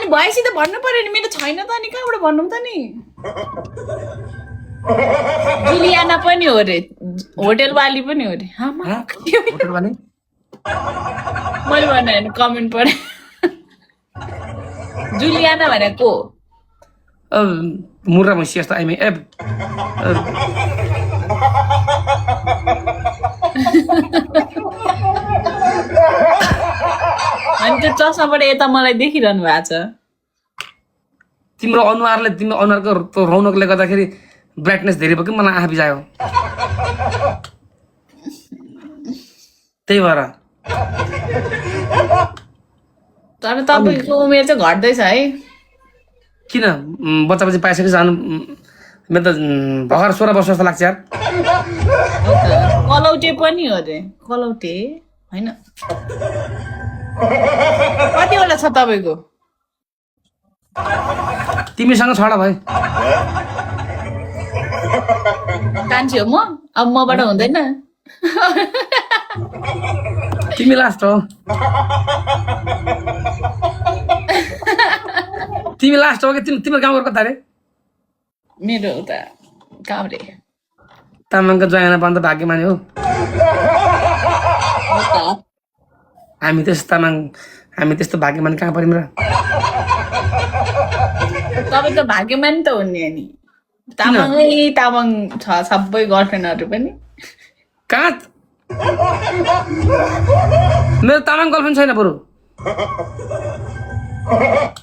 अनि भएपछि त भन्नु पर्यो नि मेरो छैन त अनि कहाँबाट भन्नु त नि जुलियाना पनि हो रे होटलवाली पनि हो रे होटल वाले मैले भने होइन कमेन्ट पढे जुलियाना भनेको मुर्रा भैँसी जस्तो आइमे अनि त्यो चस्माबाट यता मलाई देखिरहनु भएको छ तिम्रो अनुहारको रौनकले गर्दाखेरि ब्राइटनेस धेरै भयो कि मलाई आँखा बिजायो त्यही भएर तर तपाईँको उमेर चाहिँ घट्दैछ है किन बच्चा पाइसकेपछि जानु मेरो त भर्खर 16 वर्ष जस्तो लाग्छ यार कलौटे पनि हो रे कलौटे होइन कतिवटा छ तपाईँको तिमीसँग छडा भाइ कान्छी हो म अब मबाट हुँदैन तिमी लास्ट हो तिमी लास्ट हो कि तिम्रो गाउँको कता रे मेरो उता काभ्रे तामाङको जयाना पान त भाग्यमानी हो हामी त्यस्तो भाग्यमानी कहाँ पर्यौँ र तपाईँ त भाग्यमानी त हुने नि तामाङ छ सबै गर्लफ्रेन्डहरू पनि कहाँ मेरो तामाङ गर्लफ्रेन्ड छैन बरु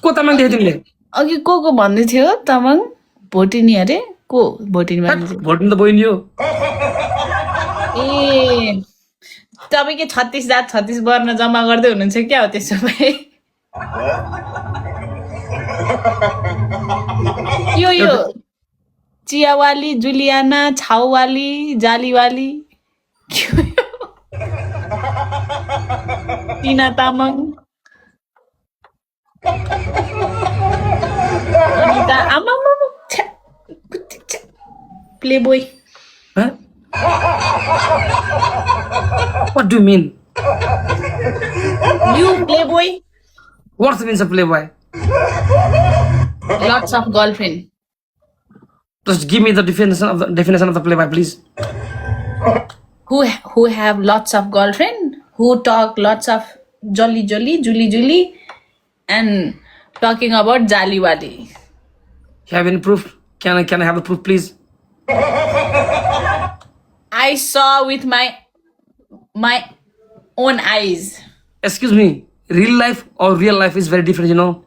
को तामाङ देख्यो तिमीले अघि को भन्दै थियो तामाङ भोटिनी अरे को भोटिनी भन्दै भोटिनी त बहिनी हो ए तपाईँ के 36 जात 36 वर्ण जम्मा गर्दै हुनुहुन्छ क्या हो त्यसो भए यो चियावाली जुलियाना छाउवाली जालीवाली टिना तामाङ अनिता आमा play boy What do you mean? You playboy? What's the means of playboy? Lots of girlfriend. Just give me the definition of the playboy, please. Who have lots of girlfriend? Who talk lots of jolly, and talking about jaliwali. You have any proof? Can I have the proof, please? I saw with my own eyes. Excuse me. Real life or real life is very different, you know.